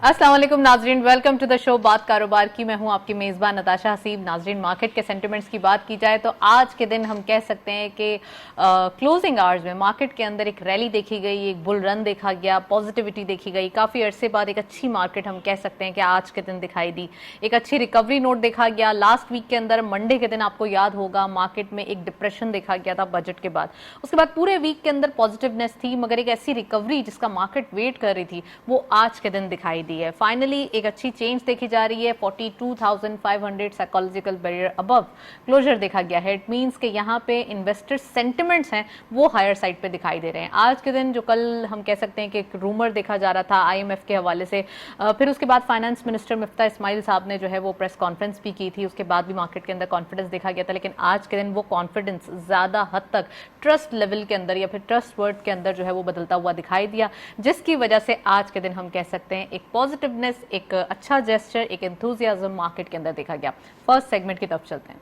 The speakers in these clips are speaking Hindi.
अस्सलाम वालेकुम नाजरीन, वेलकम टू द शो बात कारोबार की। मैं हूं आपकी मेज़बान नताशा हसीब। नाजरीन, मार्केट के सेंटिमेंट्स की बात की जाए तो आज के दिन हम कह सकते हैं कि क्लोजिंग आवर्स में मार्केट के अंदर एक रैली देखी गई, एक बुल रन देखा गया, पॉजिटिविटी देखी गई। काफ़ी अरसे बाद एक अच्छी मार्केट हम कह सकते हैं कि आज के दिन दिखाई दी। एक अच्छी रिकवरी नोट देखा गया। लास्ट वीक के अंदर मंडे के दिन आपको याद होगा मार्केट में एक डिप्रेशन देखा गया था बजट के बाद। उसके बाद पूरे वीक के अंदर पॉजिटिवनेस थी, मगर एक ऐसी रिकवरी जिसका मार्केट वेट कर रही थी वो आज के दिन दिखाई दी है। फाइनली एक अच्छी चेंज देखी जा रही है। 42,500 साइकोलॉजिकल बैरियर अबव क्लोजर देखा गया है। इट मींस कि यहाँ पे इन्वेस्टर सेंटिमेंट्स हैं वो हायर साइड पे दिखाई दे रहे हैं। आज के दिन जो कल हम कह सकते हैं कि एक रूमर देखा जा रहा था आईएमएफ के हवाले से, फिर उसके बाद फाइनेंस मिनिस्टर मिफ्ता इस्माइल साहब ने जो है वो प्रेस कॉन्फ्रेंस भी की थी, उसके बाद भी मार्केट के अंदर कॉन्फिडेंस देखा गया था। लेकिन आज के दिन वो कॉन्फिडेंस ज्यादा हद तक ट्रस्ट लेवल के अंदर या फिर ट्रस्ट वर्ड के अंदर जो है वो बदलता हुआ दिखाई दिया, जिसकी वजह से आज के दिन हम कह सकते हैं एक पॉजिटिवनेस, एक अच्छा जेस्चर, एक एंथुसियाज्म मार्केट के अंदर देखा गया। फर्स्ट सेगमेंट की तरफ चलते हैं।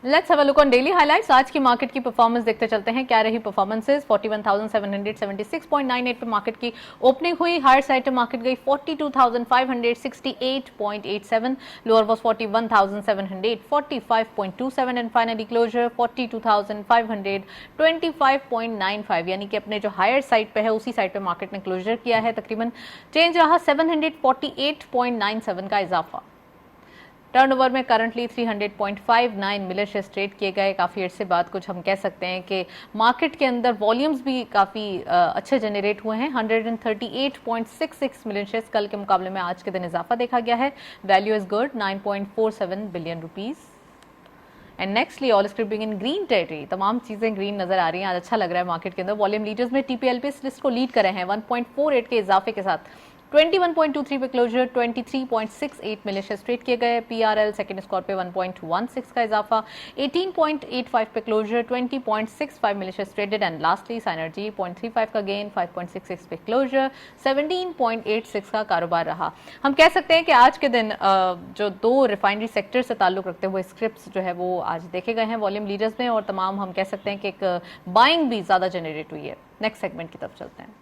Let's have a look on daily highlights. आज की मार्केट की परफॉर्मेंस देखते चलते हैं क्या रही परफॉर्मेंसेस। 41,776.98 पे मार्केट की ओपनिंग हुई। हायर साइड पे मार्केट गई 42,568.87, lower was 41,745.27 and finally closure 42,525.95, यानी कि अपने जो हायर साइड पे है उसी साइड पे मार्केट ने क्लोजर किया है। तकरीबन चेंज रहा 748.97 का इजाफा। टर्नओवर में करंटली 300.59 मिलियन शेयर्स ट्रेड किए गए। काफ़ी अर्से बाद कुछ हम कह सकते हैं कि मार्केट के अंदर वॉल्यूम्स भी काफ़ी अच्छे जनरेट हुए हैं। 138.66 मिलियन शेयर्स कल के मुकाबले में आज के दिन इजाफा देखा गया है। Value is good 9.47 billion rupees. And nextly all scripting in green territory, तमाम चीज़ें ग्रीन नजर आ रही हैं। आज अच्छा लग रहा है मार्केट के अंदर। वॉल्यूम लीडर्स में टीपीएलपी इस लिस्ट को लीड कर रहे हैं 1.48 के इजाफे के साथ। 21.23 पे क्लोजर, 23.68 मिलियन शेयर्स ट्रेड किए गए। पीआरएल सेकंड स्कोर पे 1.16 का इजाफा। 18.85 पे closure, 20.65 million shares traded and lastly synergy 0.35 का गेन, 5.66 पे क्लोजर, 17.86 का कारोबार रहा। हम कह सकते हैं कि आज के दिन जो दो रिफाइनरी सेक्टर से ताल्लुक रखते हुए स्क्रिप्ट्स जो है वो आज देखे गए हैं वॉल्यूम लीडर्स में, और तमाम हम कह सकते हैं कि एक बाइंग भी ज्यादा जनरेट हुई है। नेक्स्ट सेगमेंट की तरफ चलते हैं।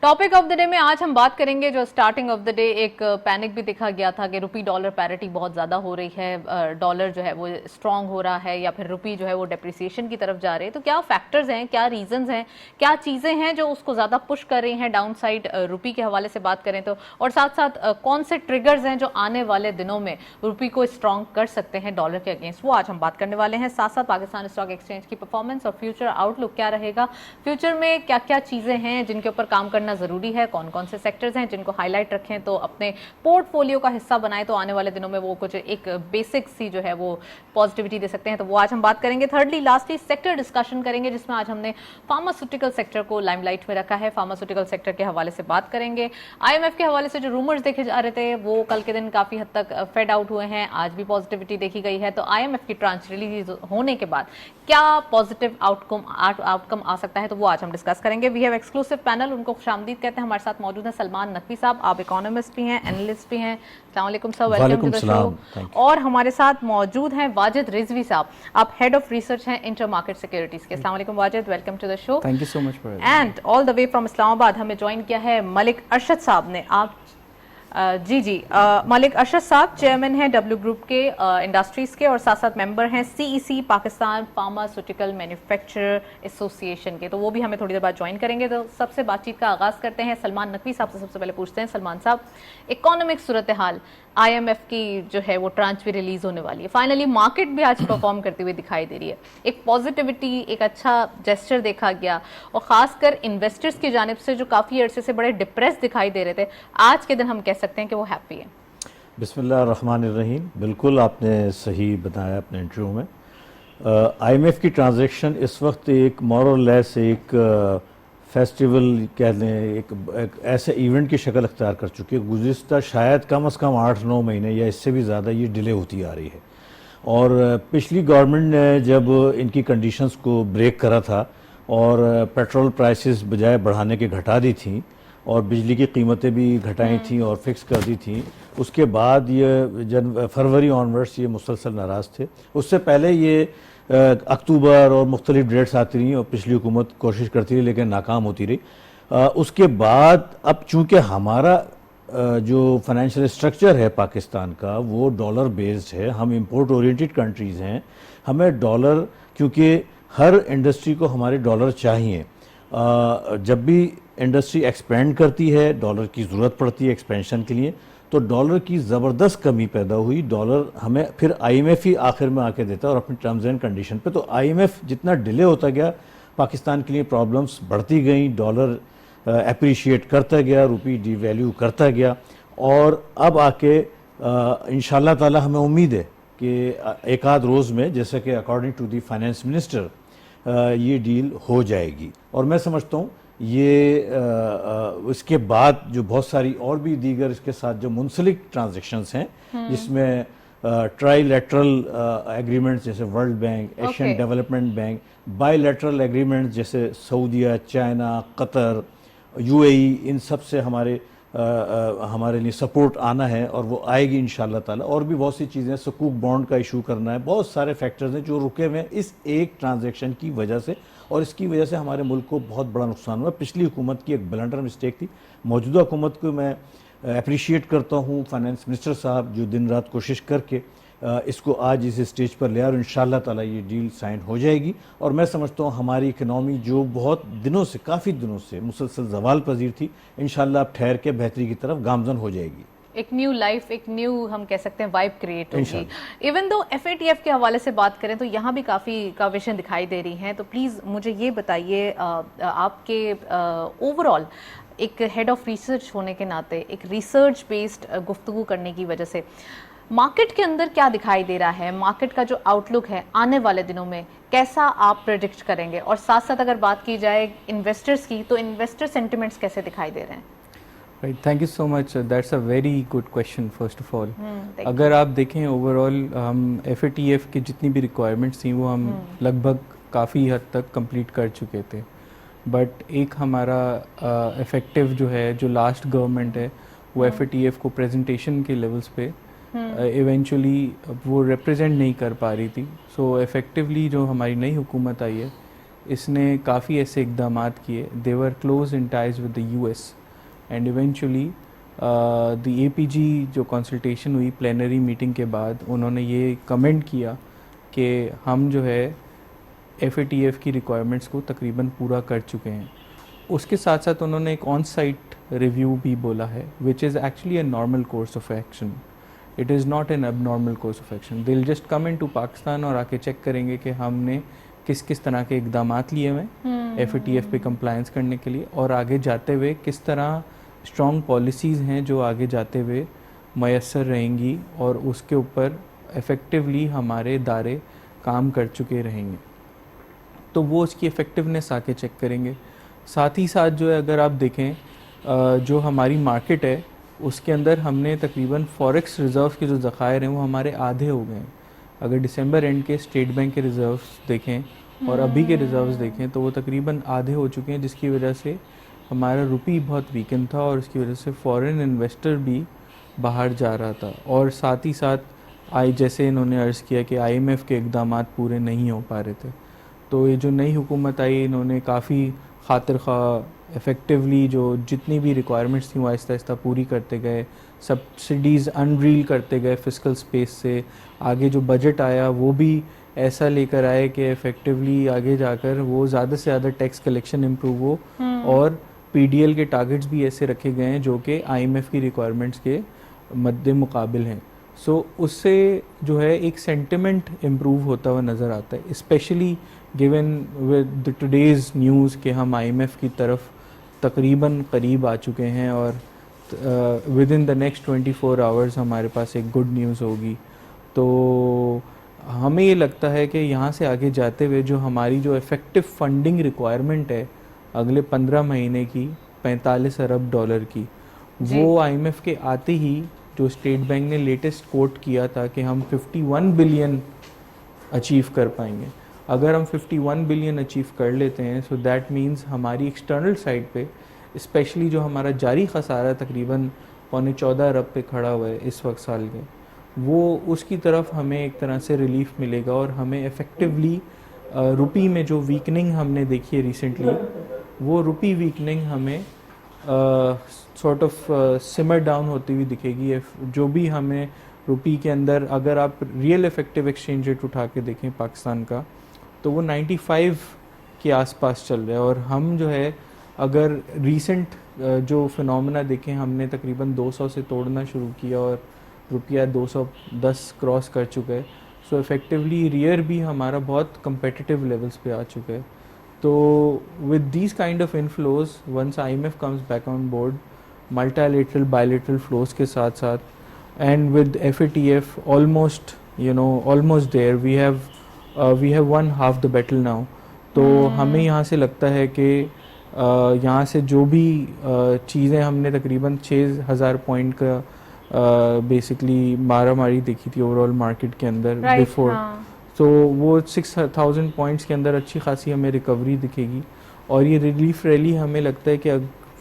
टॉपिक ऑफ द डे में आज हम बात करेंगे जो स्टार्टिंग ऑफ द डे एक पैनिक भी दिखा गया था कि रुपी डॉलर पैरिटी बहुत ज़्यादा हो रही है, डॉलर जो है वो स्ट्रांग हो रहा है या फिर रुपी जो है वो डेप्रिसिएशन की तरफ जा रही है। तो क्या फैक्टर्स हैं, क्या रीजंस हैं, क्या चीज़ें हैं जो उसको ज़्यादा पुश कर रही हैं डाउन साइड रुपी के हवाले से बात करें तो, और साथ साथ कौन से ट्रिगर्स हैं जो आने वाले दिनों में रुपी को स्ट्रांग कर सकते हैं डॉलर के अगेंस्ट, वो आज हम बात करने वाले हैं। साथ साथ पाकिस्तान स्टॉक एक्सचेंज की परफॉर्मेंस और फ्यूचर आउटलुक क्या रहेगा, फ्यूचर में क्या क्या चीज़ें हैं जिनके ऊपर काम करना जरूरी है, कौन कौन से सेक्टर्स हैं जिनको हाईलाइट रखें तो अपने पोर्टफोलियो का हिस्सा बनाए तो आने वाले दिनों में वो कुछ एक बेसिक सी जो है वो पॉजिटिविटी दे सकते हैं। तो वो आज हम बात करेंगे। थर्डली लास्टली सेक्टर डिस्कशन करेंगे जिसमें आज हमने फार्मास्यूटिकल सेक्टर को लाइमलाइट में रखा है। फार्मास्यूटिकल सेक्टर के हवाले से बात करेंगे। आईएमएफ के हवाले से जो रूमर्स देखे जा रहे थे वो कल के दिन काफी हद तक फेड आउट हुए हैं, आज भी पॉजिटिविटी देखी गई है। तो आईएमएफ की ट्रांच रिलीज होने के बाद क्या पॉजिटिव आउटकम आ सकता है तो वो आज हम डिस्कस करेंगे। वी हैव एक्सक्लूसिव पैनल, उनको खुशामदीद कहते हैं। हमारे साथ मौजूद हैं सलमान नकवी साहब, आप इकोनॉमिस्ट भी हैं, एनालिस्ट भी हैं। अस्सलाम वालेकुम sir, welcome to the show. और हमारे साथ मौजूद हैं वाजिद रिजवी साहब, आप हेड ऑफ रिसर्च हैं इंटर मार्केट सिक्योरिटीज के। अस्सलाम वालेकुम Wajid, welcome to the show. Thank you so much for and all the way from Islamabad हमें ज्वाइन किया है मलिक अरशद साहब ने। आप मलिक अरशद साहब चेयरमैन हैं डब्ल्यू ग्रुप के इंडस्ट्रीज के, और साथ साथ मेंबर हैं CEC Pakistan pharmaceutical manufacturer association के। तो वो भी हमें थोड़ी देर बाद ज्वाइन करेंगे। तो सबसे बातचीत का आगाज करते हैं सलमान नकवी साहब से। सबसे पहले पूछते हैं सलमान साहब, इकोनॉमिक सूरत हाल, आईएमएफ की जो है वो ट्रांच भी रिलीज होने वाली है, फाइनली मार्केट भी आज परफॉर्म करती हुई दिखाई दे रही है, एक पॉजिटिविटी, एक अच्छा जेस्चर देखा गया, और खासकर इन्वेस्टर्स की जानिब से जो काफी अरसे से बड़े डिप्रेस दिखाई दे रहे थे, आज के दिन हम कह सकते हैं कि वो हैप्पी है। बिस्मिल्लाहिर्रहमानिर्रहीम, बिल्कुल आपने सही बताया अपने इंटरव्यू में। आईएमएफ की ट्रांजैक्शन इस वक्त एक मोर और लेस एक फेस्टिवल कह लें, एक ऐसे इवेंट की शक्ल अख्तियार कर चुकी है। गुज़िश्ता शायद कम से कम 8-9 महीने या इससे भी ज़्यादा ये डिले होती आ रही है। और पिछली गवर्नमेंट ने जब इनकी कंडीशंस को ब्रेक करा था और पेट्रोल प्राइसेस बजाय बढ़ाने के घटा दी थी और बिजली की कीमतें भी घटाई थी और फिक्स कर दी थी, उसके बाद ये फरवरी ऑनवर्ड्स ये मुसलसल नाराज़ थे। उससे पहले ये अक्टूबर और मुख्तलिफ डेट्स आती रही और पिछली हुकूमत कोशिश करती रही लेकिन नाकाम होती रही। उसके बाद अब चूँकि हमारा जो फाइनेंशियल स्ट्रक्चर है पाकिस्तान का वो डॉलर बेस्ड है, हम इंपोर्ट ओरिएंटेड कंट्रीज़ हैं, हमें डॉलर, क्योंकि हर इंडस्ट्री को हमारे डॉलर चाहिए। जब भी इंडस्ट्री एक्सपेंड करती है डॉलर की ज़रूरत पड़ती है एक्सपेंशन के लिए, तो डॉलर की ज़बरदस्त कमी पैदा हुई। डॉलर हमें फिर आईएमएफ ही आखिर में आके देता है और अपनी टर्म्स एंड कंडीशन पे, तो आईएमएफ जितना डिले होता गया पाकिस्तान के लिए प्रॉब्लम्स बढ़ती गई, डॉलर अप्रिशिएट करता गया, रुपी डिवैल्यू करता गया, और अब आके इंशाल्लाह ताला हमें उम्मीद है कि एक आध रोज़ में, जैसे कि according to the finance minister ये डील हो जाएगी। और मैं समझता हूँ ये इसके बाद जो बहुत सारी और भी दीगर इसके साथ जो मुंसलिक ट्रांजेक्शंस हैं, जिसमें ट्राईलैटरल एग्रीमेंट्स जैसे world bank, Asian development bank, bilateral agreements जैसे सऊदीया, चाइना, कतर, यूएई, इन सब से हमारे लिए सपोर्ट आना है और वो आएगी इंशाल्लाह ताला। और भी बहुत सी चीज़ें, सकूक बॉन्ड का इशू करना है, बहुत सारे फैक्टर्स हैं जो रुके हुए हैं इस एक ट्रांजैक्शन की वजह से, और इसकी वजह से हमारे मुल्क को बहुत बड़ा नुकसान हुआ। पिछली हुकूमत की एक ब्लंडर मिस्टेक थी। मौजूदा हुकूमत को मैं अप्रिशिएट करता हूँ, फाइनेंस मिनिस्टर साहब जो दिन रात कोशिश करके इसको आज इस स्टेज पर ले आए और इंशाल्लाह ताला ये डील साइन हो जाएगी। और मैं समझता हूँ हमारी इकनॉमी जो बहुत दिनों से, काफ़ी दिनों से मुसलसल जवाल पजीर थी, इंशाल्लाह अब ठहर के बेहतरी की तरफ गामजन हो जाएगी। एक न्यू लाइफ, एक न्यू हम कह सकते हैं वाइब क्रिएट होगी। इवन दो FATF के हवाले से बात करें तो यहाँ भी काफ़ी काविशें दिखाई दे रही हैं। तो प्लीज़ मुझे ये बताइए, आपके ओवरऑल एक हेड ऑफ रिसर्च होने के नाते, एक रिसर्च बेस्ड गुफ्तगू करने की वजह से मार्केट के अंदर क्या दिखाई दे रहा है, मार्केट का जो आउटलुक है आने वाले दिनों में कैसा आप प्रेडिक्ट करेंगे? और साथ साथ अगर बात की जाए इन्वेस्टर्स की, तो इन्वेस्टर सेंटिमेंट्स कैसे दिखाई दे रहे हैं? Right, thank you so much, that's a very good question. First of all, अगर आप देखें ओवरऑल हम FATF की जितनी भी रिक्वायरमेंट्स थी वो हम लगभग काफ़ी हद तक कंप्लीट कर चुके थे। बट एक हमारा इफेक्टिव जो है, जो लास्ट गवर्नमेंट है, वो FATF को प्रेजेंटेशन के लेवल्स पे इवेंचुअली वो रिप्रेजेंट नहीं कर पा रही थी। सो इफ़ेक्टिवली जो हमारी नई हुकूमत आई है, इसने काफ़ी ऐसे इकदाम किए। They were close in ties with the US and eventually the APG जो कंसल्टेशन हुई प्लेनरी मीटिंग के बाद, उन्होंने ये कमेंट किया कि हम जो है FATF की रिक्वायरमेंट्स को तकरीबन पूरा कर चुके हैं। उसके साथ साथ उन्होंने एक ऑन साइट रिव्यू भी बोला है, which is actually a normal course of action. It is not an abnormal course of action. They'll just come in to Pakistan और आके चेक करेंगे कि हमने किस किस तरह के इकदाम लिए हुए FATF पे कंप्लायंस करने के लिए, और आगे जाते हुए किस तरह स्ट्रॉन्ग पॉलिसीज़ हैं जो आगे जाते हुए मैसर रहेंगी और उसके ऊपर इफ़ेक्टिवली हमारे इदारे काम कर चुके रहेंगे। तो वो उसकी इफ़ेक्टिवनेस आके चेक करेंगे। साथ ही साथ जो है, अगर आप देखें जो हमारी मार्केट है उसके अंदर हमने तकरीबन फॉरेक्स रिज़र्व के जो ज़खायर हैं वो हमारे आधे हो गए हैं। अगर दिसंबर एंड के स्टेट बैंक के रिज़र्व्स देखें और अभी के रिज़र्व्स देखें तो वो तकरीबन आधे हो चुके हैं, जिसकी वजह से हमारा रुपी बहुत वीकन था और इसकी वजह से फॉरेन इन्वेस्टर भी बाहर जा रहा था। और साथ ही साथ जैसे इन्होंने अर्ज़ किया कि IMF के इक़दाम पूरे नहीं हो पा रहे थे। तो ये जो नई हुकूमत आई, इन्होंने काफ़ी खातिर खा इफ़ेक्टिवली जो जितनी भी रिक्वायरमेंट्स थी वो आहिस्ता आहिस्ता पूरी करते गए, सब्सिडीज़ अनरील करते गए फिस्कल स्पेस से। आगे जो बजट आया वो भी ऐसा लेकर आए कि इफ़ेक्टिवली आगे जाकर वो ज़्यादा से ज़्यादा टैक्स कलेक्शन इम्प्रूव हो, और PDL के टारगेट्स भी ऐसे रखे गए हैं जो कि IMF की रिक्वायरमेंट्स के मद्दे मुकाबिल हैं। सो उससे जो है एक सेंटिमेंट इम्प्रूव होता हुआ नज़र आता है, specially given with today's news कि हम IMF की तरफ तकरीबन करीब आ चुके हैं और with in the next 24 hours हमारे पास एक गुड न्यूज़ होगी। तो हमें ये लगता है कि यहाँ से आगे जाते हुए जो हमारी जो इफ़ेक्टिव फंडिंग रिक्वायरमेंट है अगले 15 महीने की 45 अरब डॉलर की, वो IMF के आते ही जो स्टेट बैंक ने लेटेस्ट कोट किया था कि हम 51 बिलियन अचीव कर पाएंगे। अगर हम 51 बिलियन अचीव कर लेते हैं, सो दैट मीन्स हमारी एक्सटर्नल साइड पे स्पेशली जो हमारा जारी खसारा तकरीबन 14.25 अरब पे खड़ा हुआ है इस वक्त साल के, वो उसकी तरफ हमें एक तरह से रिलीफ मिलेगा और हमें इफ़ेक्टिवली रुपी में जो वीकनिंग हमने देखी है रिसेंटली, वो रुपी वीकनिंग हमें सॉर्ट ऑफ सिमर डाउन होती हुई दिखेगी। जो भी हमें रुपी के अंदर, अगर आप रियल इफेक्टिव एक्सचेंज रेट उठा के देखें पाकिस्तान का, तो वो 95 के आसपास चल रहा है। और हम जो है अगर रीसेंट जो फिनोमेना देखें, हमने तकरीबन 200 से तोड़ना शुरू किया और रुपया 210 क्रॉस कर चुका है। सो इफ़ेक्टिवली रियर भी हमारा बहुत competitive लेवल्स पे आ चुका है। तो with these kind of inflows, once IMF comes back on board, multilateral bilateral flows के साथ साथ, and with FATF almost almost there, we have won half the battle now. तो हमें यहाँ से लगता है कि यहाँ से जो भी चीज़ें हमने तकरीबन 6,000 पॉइंट का बेसिकली मारामारी देखी थी ओवरऑल मार्केट के अंदर बिफोर, तो वो 6,000 पॉइंट्स के अंदर अच्छी खासी हमें रिकवरी दिखेगी। और ये रिलीफ रैली हमें लगता है कि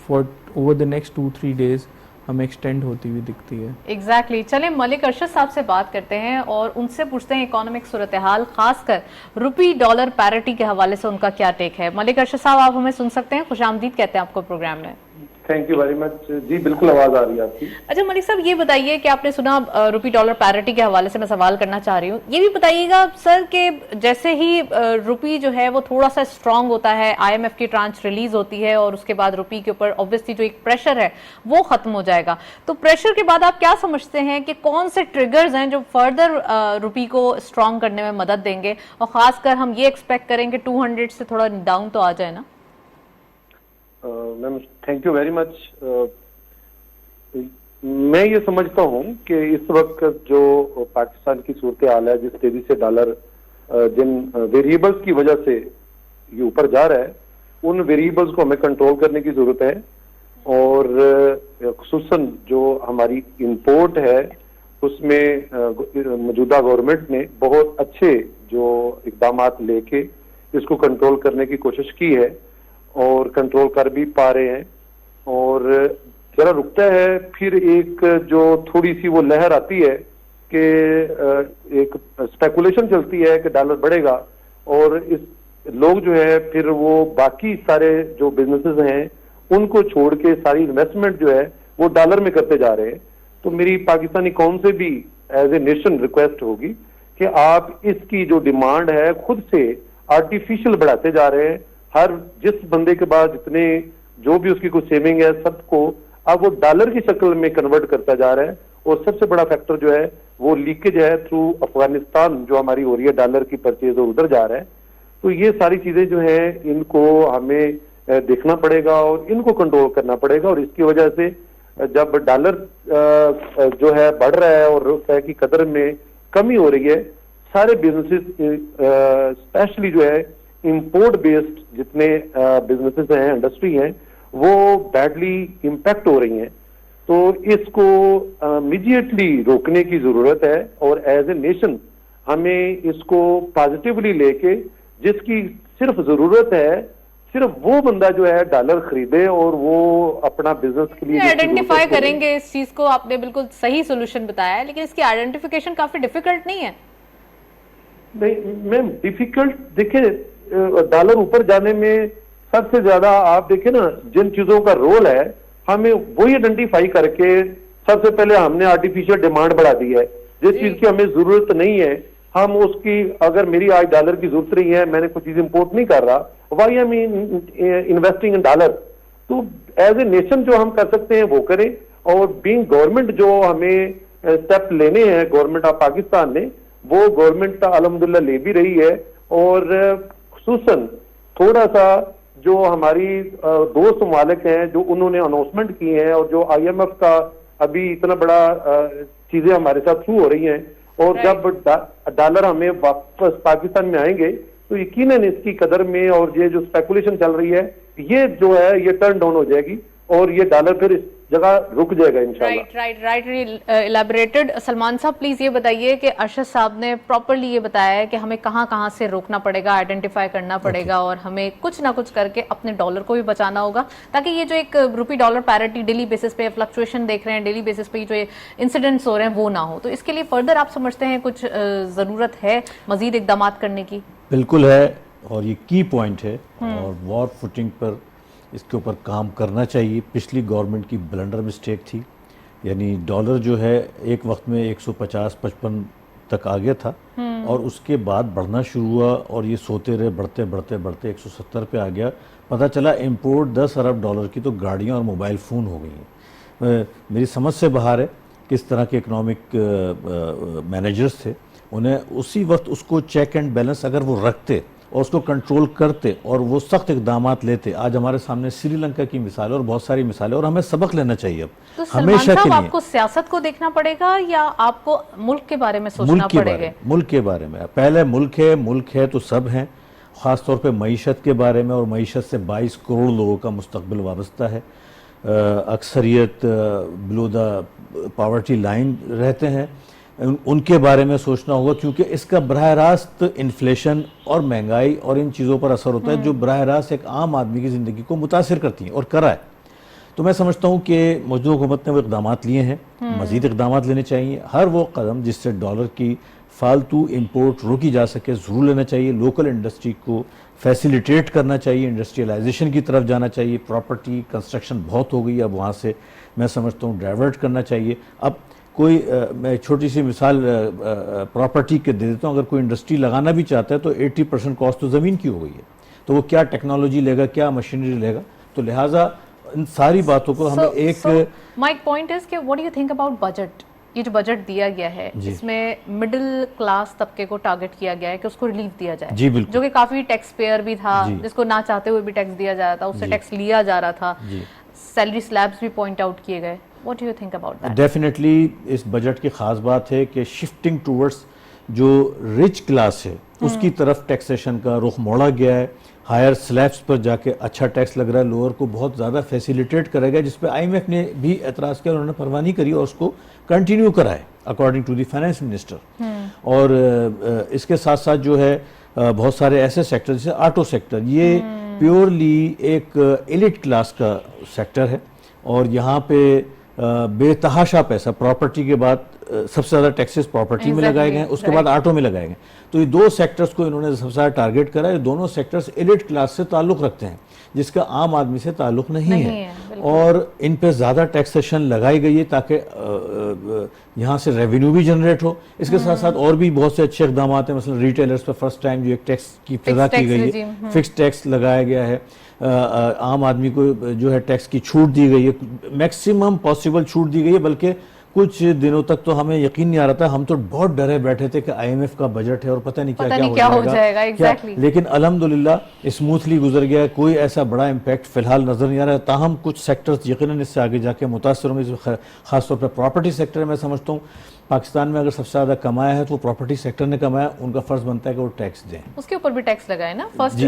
for over the next 2-3 days हमें एक्सटेंड होती हुई दिखती है। एग्जैक्टली चलें मलिक अरशद साहब से बात करते हैं और उनसे पूछते हैं इकोनॉमिक सूरत हाल, खासकर रुपी डॉलर पैरिटी के हवाले से उनका क्या टेक है। मलिक अरशद साहब, आप हमें सुन सकते हैं? खुशामदीद कहते हैं आपको प्रोग्राम में। थैंक यू वेरी मच जी, बिल्कुल आवाज आ रही है आपकी। अच्छा मलिक साहब, ये बताइए कि आपने सुना रुपी डॉलर पैरिटी के हवाले से मैं सवाल करना चाह रही हूँ, ये भी बताइएगा सर कि जैसे ही रुपी जो है वो थोड़ा सा स्ट्रांग होता है, IMF की ट्रांच रिलीज होती है और उसके बाद रुपी के ऊपर ऑब्वियसली जो एक प्रेशर है वो खत्म हो जाएगा, तो प्रेशर के बाद आप क्या समझते हैं कि कौन से ट्रिगर्स हैं जो फर्दर रुपी को स्ट्रांग करने में मदद देंगे, और खासकर हम ये एक्सपेक्ट करेंगे 200 से थोड़ा डाउन तो आ जाए ना? Ma'am thank you very much. मैं ये समझता हूँ कि इस वक्त जो पाकिस्तान की सूरत हाल है, जिस तेजी से डॉलर जिन वेरिएबल्स की वजह से ये ऊपर जा रहा है, उन वेरिएबल्स को हमें कंट्रोल करने की जरूरत है। और खुसूसन जो हमारी इंपोर्ट है उसमें मौजूदा गवर्नमेंट ने बहुत अच्छे जो इकदाम लेके इसको कंट्रोल करने की कोशिश की है और कंट्रोल कर भी पा रहे हैं। और जरा रुकता है, फिर एक जो थोड़ी सी वो लहर आती है कि एक स्पेकुलेशन चलती है कि डॉलर बढ़ेगा, और इस लोग जो है फिर वो बाकी सारे जो बिजनेसेस हैं उनको छोड़ के सारी इन्वेस्टमेंट जो है वो डॉलर में करते जा रहे हैं। तो मेरी पाकिस्तानी कौम से भी एज ए नेशन रिक्वेस्ट होगी कि आप इसकी जो डिमांड है खुद से आर्टिफिशियल बढ़ाते जा रहे हैं। हर जिस बंदे के पास जितने जो भी उसकी कुछ सेविंग है सबको अब वो डॉलर की शक्ल में कन्वर्ट करता जा रहा है। और सबसे बड़ा फैक्टर जो है वो लीकेज है थ्रू अफगानिस्तान जो हमारी हो रही है, डॉलर की परचेज और उधर जा रहा है। तो ये सारी चीजें जो है इनको हमें देखना पड़ेगा और इनको कंट्रोल करना पड़ेगा। और इसकी वजह से जब डॉलर जो है बढ़ रहा है और रुपए की कदर में कमी हो रही है, सारे बिजनेसेस स्पेशली जो है इंपोर्ट बेस्ड जितने बिजनेसेस हैं, इंडस्ट्री हैं, वो बैडली इम्पैक्ट हो रही हैं। तो इसको इमीडिएटली रोकने की जरूरत है और एज ए नेशन हमें इसको पॉजिटिवली लेके जिसकी सिर्फ जरूरत है सिर्फ वो बंदा जो है डॉलर खरीदे और वो अपना बिजनेस के लिए आइडेंटिफाई करेंगे इस चीज को। आपने बिल्कुल सही सोल्यूशन बताया है, लेकिन इसकी आइडेंटिफिकेशन काफी डिफिकल्ट नहीं है? नहीं मैम, डिफिकल्ट देखिए, डॉलर ऊपर जाने में सबसे ज्यादा आप देखें ना जिन चीजों का रोल है, हमें वही आइडेंटिफाई करके सबसे पहले हमने आर्टिफिशियल डिमांड बढ़ा दी है। जिस चीज की हमें जरूरत नहीं है हम उसकी, अगर मेरी आज डॉलर की जरूरत नहीं है, मैंने कोई चीज इंपोर्ट नहीं कर रहा, why am investing in dollar. तो एज ए नेशन जो हम कर सकते हैं वो करें। और बीइंग गवर्नमेंट जो हमें स्टेप लेने हैं गवर्नमेंट ऑफ पाकिस्तान ने, वो गवर्नमेंट अल्हम्दुलिल्लाह ले भी रही है। और खुसूसन थोड़ा सा जो हमारी दोस्त ममालिक हैं जो उन्होंने अनाउंसमेंट की है और जो IMF का अभी इतना बड़ा चीजें हमारे साथ थ्रू हो रही हैं, और जब डॉलर हमें वापस पाकिस्तान में आएंगे तो यकीनन इसकी कदर में और ये जो स्पेकुलेशन चल रही है ये जो है ये टर्न डाउन हो जाएगी और ये डॉलर फिर जगह रुक जाएगा इंशाल्लाह। Right elaborated. सलमान साहब प्लीज ये बताइए कि अरशद साहब ने प्रॉपरली ये बताया है कि हमें कहाँ कहाँ से रोकना पड़ेगा, आइडेंटिफाई करना पड़ेगा और हमें कुछ ना कुछ करके अपने डॉलर को भी बचाना होगा, ताकि ये जो एक rupee dollar parity daily basis पे फ्लक्चुएशन देख रहे हैं, डेली बेसिस पे जो इंसिडेंट्स हो रहे हैं वो ना हो। तो इसके लिए फर्दर आप समझते हैं कुछ जरूरत है मजीद इकदाम करने की? बिल्कुल है, और ये की पॉइंट है और वॉर फुटिंग पर इसके ऊपर काम करना चाहिए। पिछली गवर्नमेंट की ब्लंडर मिस्टेक थी, यानी डॉलर जो है एक वक्त में 150-55 तक आ गया था और उसके बाद बढ़ना शुरू हुआ और ये सोते रहे, बढ़ते बढ़ते बढ़ते 170 पे आ गया। पता चला इंपोर्ट 10 अरब डॉलर की तो गाड़ियाँ और मोबाइल फ़ोन हो गई हैं। मेरी समझ से बाहर है किस तरह के इकोनॉमिक मैनेजर्स थे, उन्हें उसी वक्त उसको चेक एंड बैलेंस अगर वो रखते और उसको कंट्रोल करते और वो सख्त इकदाम लेते। आज हमारे सामने श्रीलंका की मिसाल और बहुत सारी मिसालें, और हमें सबक लेना चाहिए अब तो हमेशा के लिए। आपको सियासत को देखना पड़ेगा या आपको मुल्क के बारे में सोचना पड़ेगा? मुल्क के बारे में पहले मुल्क है तो सब हैं, ख़ासतौर पे मईशत के बारे में, और मईशत से 22 करोड़ लोगों का मुस्तकबिल वाबस्ता है। अक्सरियत बिलो द पावर्टी लाइन रहते हैं, उनके बारे में सोचना होगा, क्योंकि इसका बराह रास्त इन्फ्लेशन और महंगाई और इन चीज़ों पर असर होता है जो बराह रास्त एक आम आदमी की ज़िंदगी को मुतासिर करती हैं और करा है। तो मैं समझता हूँ कि मौजूदा हुकूमत ने वो इकदाम लिए हैं, मज़ीद इकदाम लेने चाहिए। हर वो कदम जिससे डॉलर की फालतू इंपोर्ट रोकी जा सके ज़रूर लेना चाहिए। लोकल इंडस्ट्री को फैसिलिटेट करना चाहिए, इंडस्ट्रियलाइजेशन की तरफ जाना चाहिए। प्रॉपर्टी कंस्ट्रक्शन बहुत हो गई, अब वहाँ से मैं समझता हूँ डाइवर्ट करना चाहिए। अब कोई मैं छोटी सी मिसाल प्रॉपर्टी के दे देता हूँ, अगर कोई इंडस्ट्री लगाना भी चाहता है तो 80% कॉस्ट तो ज़मीन की हो गई है, तो वो क्या टेक्नोलॉजी लेगा, क्या मशीनरी लेगा? तो लिहाजा इन सारी बातों को हमें एक माय पॉइंट इज कि what do you think about budget? ये जो बजट दिया गया है इसमें मिडिल क्लास तबके को टारगेट किया गया है कि उसको रिलीफ दिया जाए, जी बिल्कुल, जो कि काफी टैक्स पेयर भी था, जिसको ना चाहते हुए भी टैक्स दिया जा रहा था, उससे टैक्स लिया जा रहा था। सैलरी स्लैब्स भी पॉइंट आउट किए गए। What do you think about that? Definitely इस बजट की खास बात है कि शिफ्टिंग टूवर्ड्स जो रिच क्लास है उसकी तरफ टैक्सेशन का रुख मोड़ा गया है। हायर स्लैब्स पर जाके अच्छा टैक्स लग रहा है, लोअर को बहुत ज़्यादा फैसिलिटेट करेगा, जिस पे IMF ने भी एतराज़ किया, उन्होंने परवाह नहीं करी और उसको कंटिन्यू कराए according to the finance minister. और इसके साथ साथ जो है बहुत सारे ऐसे सेक्टर जैसे ऑटो सेक्टर, ये प्योरली एक एलिट क्लास का सेक्टर है और यहाँ पे बेतहाशा पैसा प्रॉपर्टी के बाद सबसे ज़्यादा टैक्सेस प्रॉपर्टी में लगाए गए हैं, उसके बाद ऑटो में लगाए गए। तो ये दो सेक्टर्स को इन्होंने सबसे ज़्यादा टारगेट करा। ये दोनों सेक्टर्स एलिट क्लास से ताल्लुक़ रखते हैं, जिसका आम आदमी से ताल्लुक़ नहीं है और इन पे ज़्यादा टैक्सेशन लगाई गई है ताकि यहाँ से रेवेन्यू भी जनरेट हो। इसके साथ साथ और भी बहुत से अच्छे इक़दाम हैं, मसलन रिटेलर्स पर फर्स्ट टाइम जो एक टैक्स की इब्तिदा की गई है, फिक्स टैक्स लगाया गया है। आम आदमी को जो है टैक्स की छूट दी गई है, मैक्सिमम पॉसिबल छूट दी गई है। बल्कि कुछ दिनों तक तो हमें यकीन नहीं आ रहा था, हम तो बहुत डरे बैठे थे कि IMF का बजट है और पता नहीं क्या हो जाएगा। exactly. लेकिन अल्हम्दुलिल्लाह स्मूथली गुजर गया, कोई ऐसा बड़ा इम्पैक्ट फिलहाल नजर नहीं आ रहा। ताहम कुछ सेक्टर्स यकीनन इससे आगे जाके मुतासर होंगे, खासतौर पर प्रॉपर्टी सेक्टर। मैं समझता हूँ पाकिस्तान में अगर सबसे ज्यादा कमाया है तो वो प्रॉपर्टी सेक्टर ने कमाया, उनका फर्ज बनता है कि वो टैक्स दें। उसके ऊपर भी टैक्स लगाए ना, फर्स्ट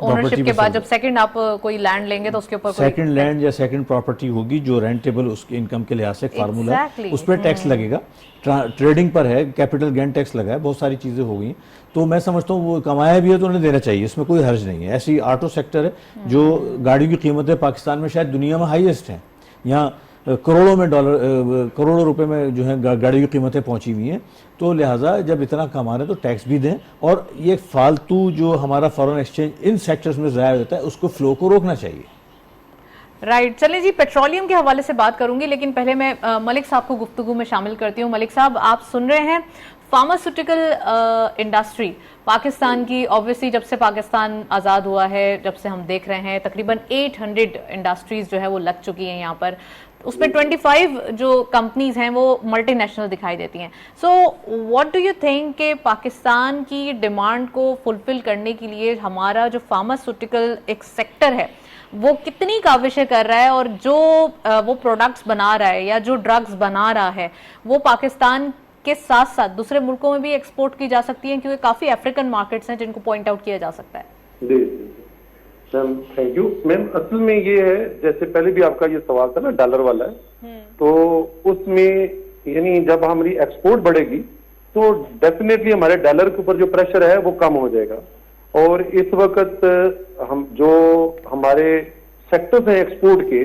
ओनरशिप के बाद जब सेकंड आप कोई लैंड लेंगे तो उसके ऊपर सेकंड लैंड या सेकंड प्रॉपर्टी होगी जो रेंटेबल, उसके इनकम के लिहाज से फार्मूला है, उस पर टैक्स लगेगा। ट्रेडिंग पर है, कैपिटल गेन टैक्स लगा है, बहुत सारी चीजें हो गई। तो मैं समझता हूँ वो कमाया भी है तो उन्हें देना चाहिए, इसमें कोई हर्ज नहीं है। ऐसी ऑटो सेक्टर है जो गाड़ियों की कीमतें पाकिस्तान में शायद दुनिया में हाईएस्ट हैं, यहाँ करोड़ों में डॉलर, करोड़ों रुपए में जो है गाड़ी की कीमतें पहुंची हुई हैं। तो लिहाजा जब इतना कमा रहे हैं तो टैक्स भी दें, और ये फालतू जो हमारा फॉरेन एक्सचेंज इन सेक्टर्स में ज़ाया होता है उसको फ्लो को रोकना चाहिए। राइट चलिए जी, पेट्रोलियम के हवाले से बात करूंगी, लेकिन पहले मैं मलिक साहब को गुफ्तगू में शामिल करती हूँ। मलिक साहब, आप सुन रहे हैं फार्मास्यूटिकल इंडस्ट्री पाकिस्तान की, ऑब्वियसली जब से पाकिस्तान आज़ाद हुआ है, जब से हम देख रहे हैं तकरीबन 800 इंडस्ट्रीज जो है वो लग चुकी हैं यहाँ पर। उसमें 25 जो कंपनीज हैं वो मल्टीनेशनल दिखाई देती हैं। So what do you think कि पाकिस्तान की डिमांड को फुलफिल करने के लिए हमारा जो फार्मास्यूटिकल एक सेक्टर है वो कितनी काविशें कर रहा है, और जो वो प्रोडक्ट्स बना रहा है या जो ड्रग्स बना रहा है वो पाकिस्तान के साथ साथ दूसरे मुल्कों में भी एक्सपोर्ट की जा सकती है, क्योंकि काफी अफ्रीकन मार्केट्स हैं जिनको पॉइंट आउट किया जा सकता है। जी, मैम थैंक यू। मैम असल में ये है, जैसे पहले भी आपका ये सवाल था ना डॉलर वाला है, तो उसमें यानी जब हमारी एक्सपोर्ट बढ़ेगी तो डेफिनेटली हमारे डॉलर के ऊपर जो प्रेशर है वो कम हो जाएगा। और इस वक्त हम जो हमारे सेक्टर्स हैं एक्सपोर्ट के,